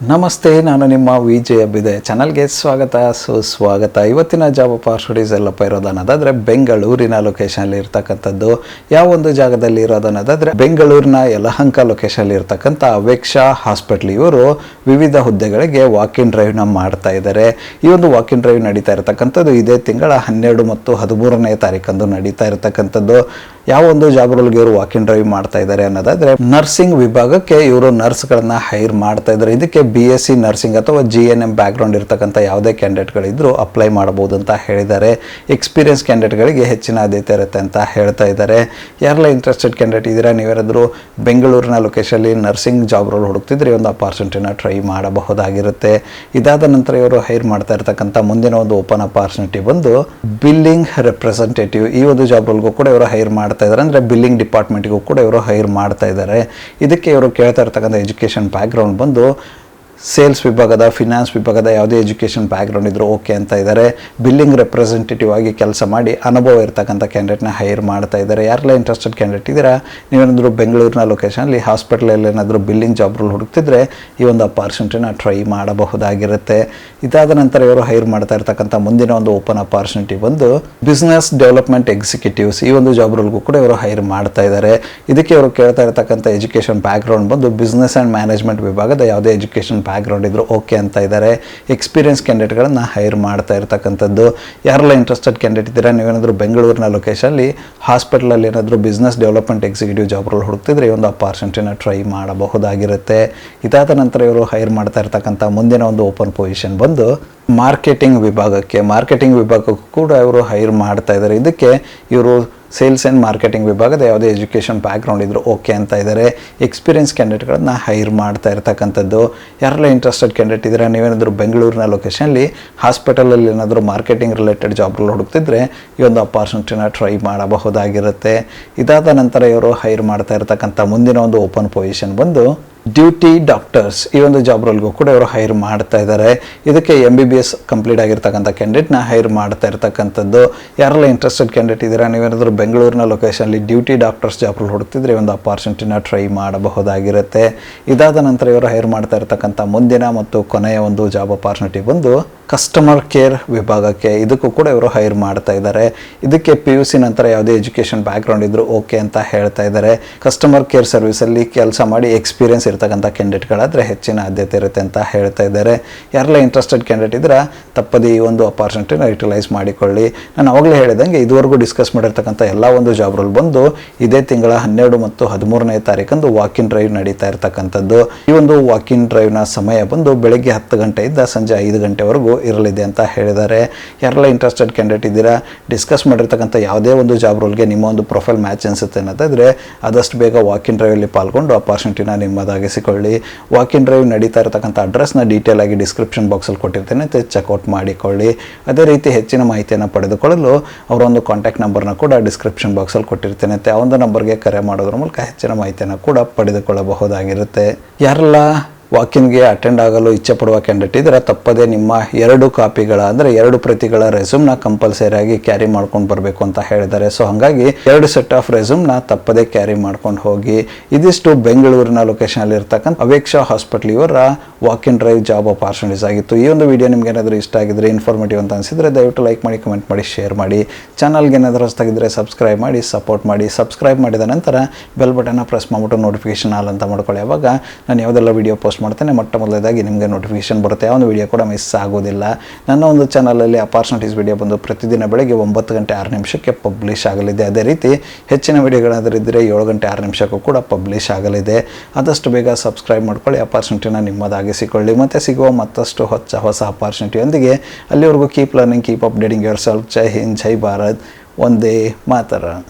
ನಮಸ್ತೆ, ನಾನು ನಿಮ್ಮ ವಿಜಯ್ ಅಬ್ಬಿದೆ ಚಾನಲ್ಗೆ ಸ್ವಾಗತ ಸುಸ್ವಾಗತ. ಇವತ್ತಿನ ಜಾಬ್ ಅಪಾರ್ಚುನಿಟೀಸ್ ಎಲ್ಲಪ್ಪ ಇರೋದನ್ನೋದಾದರೆ ಬೆಂಗಳೂರಿನ ಲೊಕೇಶನಲ್ಲಿ ಇರ್ತಕ್ಕಂಥದ್ದು. ಯಾವ ಒಂದು ಜಾಗದಲ್ಲಿ ಇರೋದನ್ನೋದಾದರೆ ಬೆಂಗಳೂರಿನ ಯಲಹಂಕ ಲೊಕೇಶನಲ್ಲಿ ಇರ್ತಕ್ಕಂಥ ಅವೇಕ್ಷಾ ಹಾಸ್ಪಿಟ್ಲ್. ಇವರು ವಿವಿಧ ಹುದ್ದೆಗಳಿಗೆ ವಾಕ್-ಇನ್ ಡ್ರೈವ್ನ ಮಾಡ್ತಾ ಇದ್ದಾರೆ. ಈ ಒಂದು ವಾಕ್-ಇನ್ ಡ್ರೈವ್ ನಡೀತಾ ಇರತಕ್ಕಂಥದ್ದು ಇದೇ ತಿಂಗಳ 12 ಮತ್ತು 13ನೇ ತಾರೀಕಂದು ನಡೀತಾ ಇರತಕ್ಕಂಥದ್ದು. ಯಾವ ಒಂದು ಜಾಬ್ ರೋಲ್ಗೆ ಇವರು ವಾಕ್-ಇನ್ ಡ್ರೈವ್ ಮಾಡ್ತಾ ಇದ್ದಾರೆ ಅನ್ನೋದಾದರೆ ನರ್ಸಿಂಗ್ ವಿಭಾಗಕ್ಕೆ ಇವರು ನರ್ಸ್ಗಳನ್ನ ಹೈರ್ ಮಾಡ್ತಾ ಇದ್ದಾರೆ. ಇದಕ್ಕೆ BSc ನರ್ಸಿಂಗ್ ಅಥವಾ GNM ಬ್ಯಾಕ್ಗ್ರೌಂಡ್ ಇರ್ತಕ್ಕಂಥ ಯಾವುದೇ ಕ್ಯಾಂಡಿಡೇಟ್ಗಳಿದ್ರು ಅಪ್ಲೈ ಮಾಡಬಹುದು ಅಂತ ಹೇಳಿದ್ದಾರೆ. ಎಕ್ಸ್ಪೀರಿಯನ್ಸ್ ಕ್ಯಾಂಡಿಡೇಟ್ಗಳಿಗೆ ಹೆಚ್ಚಿನ ಆದ್ಯತೆ ಇರುತ್ತೆ ಅಂತ ಹೇಳ್ತಾ ಇದ್ದಾರೆ. ಯಾರೆಲ್ಲ ಇಂಟ್ರೆಸ್ಟೆಡ್ ಕ್ಯಾಂಡಿಡೇಟ್ ಇದ್ದೀರಾ, ನೀವೇನಾದರೂ ಬೆಂಗಳೂರಿನ ಲೊಕೇಶನಲ್ಲಿ ನರ್ಸಿಂಗ್ ಜಾಬ್ ರೋಲ್ ಹುಡುಕ್ತಿದ್ರೆ ಒಂದು ಅಪಾರ್ಚುನಿಟಿನ ಟ್ರೈ ಮಾಡಬಹುದಾಗಿರುತ್ತೆ. ಇದಾದ ನಂತರ ಇವರು ಹೈರ್ ಮಾಡ್ತಾ ಇರ್ತಕ್ಕಂಥ ಮುಂದಿನ ಒಂದು ಓಪನ್ ಅಪಾರ್ಚುನಿಟಿ ಬಂದು ಬಿಲ್ಲಿಂಗ್ ರೆಪ್ರೆಸೆಂಟೇಟಿವ್. ಈ ಒಂದು ಜಾಬ್ ರೋಲ್ಗೂ ಕೂಡ ಇವರು ಹೈರ್ ಮಾಡ್ತಾ ಇದ್ದಾರೆ. ಅಂದರೆ ಬಿಲ್ಲಿಂಗ್ ಡಿಪಾರ್ಟ್ಮೆಂಟ್ಗೂ ಕೂಡ ಇವರು ಹೈರ್ ಮಾಡ್ತಾ ಇದ್ದಾರೆ. ಇದಕ್ಕೆ ಇವರು ಕೇಳ್ತಾ ಇರ್ತಕ್ಕಂಥ ಎಜುಕೇಷನ್ ಬ್ಯಾಕ್ಗ್ರೌಂಡ್ ಬಂದು ಸೇಲ್ಸ್ ವಿಭಾಗದ, ಫಿನಾನ್ಸ್ ವಿಭಾಗದ ಯಾವುದೇ ಎಜುಕೇಷನ್ ಬ್ಯಾಕ್ಗ್ರೌಂಡ್ ಇದ್ರೂ ಓಕೆ ಅಂತ ಇದ್ದಾರೆ. ಬಿಲ್ಲಿಂಗ್ ರೆಪ್ರೆಸೆಂಟೇಟಿವ್ ಆಗಿ ಕೆಲಸ ಮಾಡಿ ಅನುಭವ ಇರ್ತಕ್ಕಂಥ ಕ್ಯಾಂಡಿಡೇಟ್ನ ಹೈರ್ ಮಾಡ್ತಾ ಇದ್ದಾರೆ. ಯಾರೆಲ್ಲ ಇಂಟ್ರೆಸ್ಟೆಡ್ ಕ್ಯಾಂಡಿಡೇಟ್ ಇದ್ದೀರಾ, ನೀವೇನಾದರೂ ಬೆಂಗಳೂರಿನ ಲೊಕೇಶನಲ್ಲಿ ಹಾಸ್ಪಿಟಲಲ್ಲಿ ಏನಾದರೂ ಬಿಲ್ಲಿಂಗ್ ಜಾಬ್ ರೋಲ್ ಹುಡುಕ್ತಿದ್ರೆ ಈ ಒಂದು ಅಪಾರ್ಚುನಿಟಿನ ಟ್ರೈ ಮಾಡಬಹುದಾಗಿರುತ್ತೆ. ಇದಾದ ನಂತರ ಇವರು ಹೈರ್ ಮಾಡ್ತಾ ಇರ್ತಕ್ಕಂಥ ಮುಂದಿನ ಒಂದು ಓಪನ್ ಅಪಾರ್ಚುನಿಟಿ ಬಂದು ಬಿಸ್ನೆಸ್ ಡೆವಲಪ್ಮೆಂಟ್ ಎಕ್ಸಿಕ್ಯೂಟಿವ್ಸ್. ಈ ಒಂದು ಜಾಬ್ ರೋಲ್ಗೂ ಕೂಡ ಇವರು ಹೈರ್ ಮಾಡ್ತಾ ಇದ್ದಾರೆ. ಇದಕ್ಕೆ ಇವರು ಕೇಳ್ತಾ ಇರ್ತಕ್ಕಂಥ ಎಜುಕೇಷನ್ ಬ್ಯಾಕ್ಗ್ರೌಂಡ್ ಬಂದು ಬಿಸ್ನೆಸ್ ಆ್ಯಂಡ್ ಮ್ಯಾನೇಜ್ಮೆಂಟ್ ವಿಭಾಗದ ಯಾವುದೇ ಎಜುಕೇಷನ್ ಬ್ಯಾಕ್ಗ್ರೌಂಡ್ ಇದ್ರು ಓಕೆ ಅಂತ ಇದ್ದಾರೆ. ಎಕ್ಸ್ಪೀರಿಯನ್ಸ್ ಕ್ಯಾಂಡಿಡೇಟ್ಗಳನ್ನು ಹೈರ್ ಮಾಡ್ತಾ ಇರ್ತಕ್ಕಂಥದ್ದು. ಯಾರೆಲ್ಲ ಇಂಟ್ರೆಸ್ಟೆಡ್ ಕ್ಯಾಂಡಿಡೇಟ್ ಇದ್ದೀರಾ, ನೀವೇನಾದರೂ ಬೆಂಗಳೂರಿನ ಲೊಕೇಶನಲ್ಲಿ ಹಾಸ್ಪಿಟಲಲ್ಲಿ ಏನಾದರೂ business development executive job role ಹುಡುಕ್ತಿದ್ರೆ ಈ ಒಂದು ಅಪಾರ್ಚುನಿಟಿನ ಟ್ರೈ ಮಾಡಬಹುದಾಗಿರುತ್ತೆ. ಇದಾದ ನಂತರ ಇವರು ಹೈರ್ ಮಾಡ್ತಾ ಇರ್ತಕ್ಕಂಥ ಮುಂದಿನ ಒಂದು ಓಪನ್ ಪೊಸಿಷನ್ ಬಂದು ಮಾರ್ಕೆಟಿಂಗ್ ವಿಭಾಗಕ್ಕೆ. ಮಾರ್ಕೆಟಿಂಗ್ ವಿಭಾಗಕ್ಕೂ ಕೂಡ ಇವರು ಹೈರ್ ಮಾಡ್ತಾ ಇದ್ದಾರೆ. ಇದಕ್ಕೆ ಇವರು ಸೇಲ್ಸ್ ಆ್ಯಂಡ್ ಮಾರ್ಕೆಟಿಂಗ್ ವಿಭಾಗದ ಯಾವುದೇ ಎಜುಕೇಷನ್ ಬ್ಯಾಕ್ಗ್ರೌಂಡ್ ಇದ್ರೂ ಓಕೆ ಅಂತ ಇದ್ದಾರೆ. ಎಕ್ಸ್ಪೀರಿಯನ್ಸ್ ಕ್ಯಾಂಡಿಡೇಟ್ಗಳನ್ನು ಹೈರ್ ಮಾಡ್ತಾ ಇರ್ತಕ್ಕಂಥದ್ದು. ಯಾರೆಲ್ಲ ಇಂಟ್ರೆಸ್ಟೆಡ್ ಕ್ಯಾಂಡಿಡೇಟ್ ಇದ್ದೀರಾ, ನೀವೇನಾದರೂ ಬೆಂಗಳೂರಿನ ಲೊಕೇಶನಲ್ಲಿ ಹಾಸ್ಪಿಟಲಲ್ಲಿ ಏನಾದರೂ ಮಾರ್ಕೆಟಿಂಗ್ ರಿಲೇಟೆಡ್ ಜಾಬ್ ರೋಲ್ ಹುಡುಕ್ತಿದ್ರೆ ಈ ಒಂದು ಅಪಾರ್ಚುನಿಟಿನ ಟ್ರೈ ಮಾಡಬಹುದಾಗಿರುತ್ತೆ. ಇದಾದ ನಂತರ ಇವರು ಹೈರ್ ಮಾಡ್ತಾ ಇರ್ತಕ್ಕಂಥ ಮುಂದಿನ ಒಂದು ಓಪನ್ ಪೊಸಿಷನ್ ಬಂದು ಡ್ಯೂಟಿ ಡಾಕ್ಟರ್ಸ್. ಈ ಒಂದು ಜಾಬ್ ರೋಲ್ಗೂ ಕೂಡ ಇವರು ಹೈರ್ ಮಾಡ್ತಾ ಇದ್ದಾರೆ. ಇದಕ್ಕೆ MBBS ಕಂಪ್ಲೀಟ್ ಆಗಿರ್ತಕ್ಕಂಥ ಕ್ಯಾಂಡಿಡೇಟ್ನ ಹೈರ್ ಮಾಡ್ತಾ ಇರ್ತಕ್ಕಂಥದ್ದು. ಯಾರೆಲ್ಲ ಇಂಟ್ರೆಸ್ಟೆಡ್ ಕ್ಯಾಂಡಿಡೇಟ್ ಇದ್ದೀರಾ, ನೀವೇನಾದರೂ ಬೆಂಗಳೂರಿನ ಲೊಕೇಶನಲ್ಲಿ ಡ್ಯೂಟಿ ಡಾಕ್ಟರ್ಸ್ ಜಾಬ್ ರೋಲ್ ಹುಡುಕ್ತಿದ್ರೆ ಒಂದು ಅಪಾರ್ಚುನಿಟಿನ ಟ್ರೈ ಮಾಡಬಹುದಾಗಿರುತ್ತೆ. ಇದಾದ ನಂತರ ಇವರು ಹೈರ್ ಮಾಡ್ತಾ ಇರ್ತಕ್ಕಂಥ ಮುಂದಿನ ಮತ್ತು ಕೊನೆಯ ಒಂದು ಜಾಬ್ ಅಪಾರ್ಚುನಿಟಿ ಬಂದು ಕಸ್ಟಮರ್ ಕೇರ್ ವಿಭಾಗಕ್ಕೆ. ಇದಕ್ಕೂ ಕೂಡ ಇವರು ಹೈರ್ ಮಾಡ್ತಾ ಇದ್ದಾರೆ. ಇದಕ್ಕೆ PUC ನಂತರ ಯಾವುದೇ ಎಜುಕೇಷನ್ ಬ್ಯಾಕ್ಗ್ರೌಂಡ್ ಇದ್ರೂ ಓಕೆ ಅಂತ ಹೇಳ್ತಾ ಇದ್ದಾರೆ. ಕಸ್ಟಮರ್ ಕೇರ್ ಸರ್ವಿಸಲ್ಲಿ ಕೆಲಸ ಮಾಡಿ ಎಕ್ಸ್ಪೀರಿಯನ್ಸ್ ಇರ್ತಕ್ಕಂಥ ಕ್ಯಾಂಡಿಡೇಟ್ಗಳಾದರೆ ಹೆಚ್ಚಿನ ಆದ್ಯತೆ ಇರುತ್ತೆ ಅಂತ ಹೇಳ್ತಾ ಇದ್ದಾರೆ. ಯಾರೆಲ್ಲ ಇಂಟ್ರೆಸ್ಟೆಡ್ ಕ್ಯಾಂಡಿಡೇಟ್ ಇದ್ದೀರಾ ತಪ್ಪದೇ ಈ ಒಂದು ಅಪಾರ್ಚುನಿಟಿನ ಯುಟಿಲೈಸ್ ಮಾಡಿಕೊಳ್ಳಿ. ನಾನು ಆವಾಗಲೇ ಹೇಳಿದಂಗೆ ಇದುವರೆಗೂ ಡಿಸ್ಕಸ್ ಮಾಡಿರ್ತಕ್ಕಂಥ ಎಲ್ಲ ಒಂದು ಜಾಬ್ ರೋಲ್ ಬಂದು ಇದೇ ತಿಂಗಳ 12 ಮತ್ತು 13ನೇ ತಾರೀಕಂದು ವಾಕ್-ಇನ್ ಡ್ರೈವ್ ನಡೀತಾ ಇರ್ತಕ್ಕಂಥದ್ದು. ಈ ಒಂದು ವಾಕ್-ಇನ್ ಡ್ರೈವ್ನ ಸಮಯ ಬಂದು ಬೆಳಗ್ಗೆ 10 ಗಂಟೆಯಿಂದ ಸಂಜೆ 5 ಗಂಟೆವರೆಗೂ ಇರಲಿದೆ ಅಂತ ಹೇಳಿದ್ದಾರೆ. ಯಾರೆಲ್ಲ ಇಂಟ್ರೆಸ್ಟೆಡ್ ಕ್ಯಾಂಡಿಡೇಟ್ ಇದ್ದೀರಾ, ಡಿಸ್ಕಸ್ ಮಾಡಿರ್ತಕ್ಕಂಥ ಯಾವುದೇ ಒಂದು ಜಾಬ್ ರೋಲ್ಗೆ ನಿಮ್ಮ ಒಂದು ಪ್ರೊಫೈಲ್ ಮ್ಯಾಚ್ ಅನಿಸುತ್ತೆ ಅನ್ನೋದಾದರೆ ಆದಷ್ಟು ಬೇಗ ವಾಕ್-ಇನ್ ಡ್ರೈವಲ್ಲಿ ಪಾಲ್ಗೊಂಡು ಅಪಾರ್ಚುನಿಟಿನ ನಿಮ್ಮದಾಗಿಸಿಕೊಳ್ಳಿ. ವಾಕ್-ಇನ್ ಡ್ರೈವ್ ನಡೀತಾ ಇರತಕ್ಕಂಥ ಅಡ್ರೆಸ್ನ ಡೀಟೇಲ್ ಆಗಿ ಡಿಸ್ಕ್ರಿಪ್ಷನ್ ಬಾಕ್ಸಲ್ಲಿ ಕೊಟ್ಟಿರ್ತೇನೆ, ಚೆಕ್ಔಟ್ ಮಾಡಿಕೊಳ್ಳಿ. ಅದೇ ರೀತಿ ಹೆಚ್ಚಿನ ಮಾಹಿತಿಯನ್ನು ಪಡೆದುಕೊಳ್ಳಲು ಅವರೊಂದು ಕಾಂಟ್ಯಾಕ್ಟ್ ನಂಬರ್ನ ಕೂಡ ಡಿಸ್ಕ್ರಿಪ್ಷನ್ ಬಾಕ್ಸಲ್ಲಿ ಕೊಟ್ಟಿರ್ತೇನೆ. ಆ ಒಂದು ನಂಬರ್ಗೆ ಕರೆ ಮಾಡೋದ್ರ ಮೂಲಕ ಹೆಚ್ಚಿನ ಮಾಹಿತಿಯನ್ನು ಕೂಡ ಪಡೆದುಕೊಳ್ಳಬಹುದಾಗಿರುತ್ತೆ. ಯಾರೆಲ್ಲ ವಾಕಿನ್ಗೆ ಅಟೆಂಡ್ ಆಗಲು ಇಚ್ಛೆ ಪಡುವ ಕ್ಯಾಂಡಿಡೇಟ್ ಇದ್ದರೆ ತಪ್ಪದೇ ನಿಮ್ಮ 2 ಕಾಪಿಗಳ ಅಂದರೆ 2 ಪ್ರತಿಗಳ ರೆಸ್ಯೂಮ್ನ ಕಂಪಲ್ಸರಿ ಆಗಿ ಕ್ಯಾರಿ ಮಾಡ್ಕೊಂಡು ಬರಬೇಕು ಅಂತ ಹೇಳಿದ್ದಾರೆ. ಸೊ ಹಾಗಾಗಿ 2 ಸೆಟ್ ಆಫ್ ರೆಸ್ಯೂಮ್ನ ತಪ್ಪದೇ ಕ್ಯಾರಿ ಮಾಡ್ಕೊಂಡು ಹೋಗಿ. ಇದಿಷ್ಟು ಬೆಂಗಳೂರಿನ ಲೊಕೇಶನಲ್ಲಿ ಇರ್ತಕ್ಕಂಥ ಅವೇಕ್ಷಾ ಹಾಸ್ಪಿಟಲ್ ಇವರ ವಾಕ್-ಇನ್ ಡ್ರೈವ್ ಜಾಬ್ ಅಪಾರ್ಚುನಿಟೀಸ್ ಆಗಿತ್ತು. ಈ ಒಂದು ವಿಡಿಯೋ ನಿಮ್ಗೆ ಏನಾದರೂ ಇಷ್ಟ ಆಗಿದ್ರೆ, ಇನ್ಫಾರ್ಮೇಟಿವ್ ಅಂತ ಅನಿಸಿದರೆ ದಯವಿಟ್ಟು ಲೈಕ್ ಮಾಡಿ, ಕಮೆಂಟ್ ಮಾಡಿ, ಶೇರ್ ಮಾಡಿ. ಚಾನಲ್ಗೆ ಏನಾದರೂ ಹೊಸದಾಗಿದ್ದರೆ ಸಬ್ಸ್ಕ್ರೈಬ್ ಮಾಡಿ, ಸಪೋರ್ಟ್ ಮಾಡಿ. ಸಬ್ಸ್ಕ್ರೈಬ್ ಮಾಡಿದ ನಂತರ ಬೆಲ್ ಬಟನ್ನ ಪ್ರೆಸ್ ಮಾಡಿಬಿಟ್ಟು ನೋಟಿಫಿಕೇಶನ್ ಆಲ್ ಅಂತ ಮಾಡ್ಕೊಳ್ಳಿ. ಆವಾಗ ನಾನು ಯಾವುದೆಲ್ಲ ವಿಡಿಯೋ ಪೋಸ್ಟ್ ಮಾಡ್ತೇನೆ ಮೊಟ್ಟ ಮೊದಲದಾಗಿ ನಿಮಗೆ ನೋಟಿಫಿಕೇಶನ್ ಬರುತ್ತೆ. ಯಾವ ಒಂದು ವಿಡಿಯೋ ಕೂಡ ಮಿಸ್ ಆಗೋದಿಲ್ಲ. ನನ್ನ ಒಂದು ಚಾನಲಲ್ಲಿ ಅಪಾರ್ಚುನಿಟೀಸ್ ವಿಡಿಯೋ ಬಂದು ಪ್ರತಿದಿನ ಬೆಳಗ್ಗೆ 9 ಗಂಟೆ 6 ನಿಮಿಷಕ್ಕೆ ಪಬ್ಲಿಷ್ ಆಗಲಿದೆ. ಅದೇ ರೀತಿ ಹೆಚ್ಚಿನ ವಿಡಿಯೋಗಳಾದರೂ ಇದ್ದರೆ 7 ಗಂಟೆ 6 ನಿಮಿಷಕ್ಕೂ ಕೂಡ ಪಬ್ಲಿಷ್ ಆಗಲಿದೆ. ಆದಷ್ಟು ಬೇಗ ಸಬ್ಸ್ಕ್ರೈಬ್ ಮಾಡ್ಕೊಳ್ಳಿ, ಅಪಾರ್ಚುನಿಟಿನ ನಿಮ್ಮದಾಗಿಸಿಕೊಳ್ಳಿ. ಮತ್ತು ಸಿಗುವ ಮತ್ತಷ್ಟು ಹೊಸ ಅಪಾರ್ಚುನಿಟಿಯೊಂದಿಗೆ ಅಲ್ಲಿವರೆಗೂ keep learning, keep updating your self. ಜೈ ಹಿಂದ್, ಜೈ ಭಾರತ್, ವಂದೇ ಮಾತರಂ.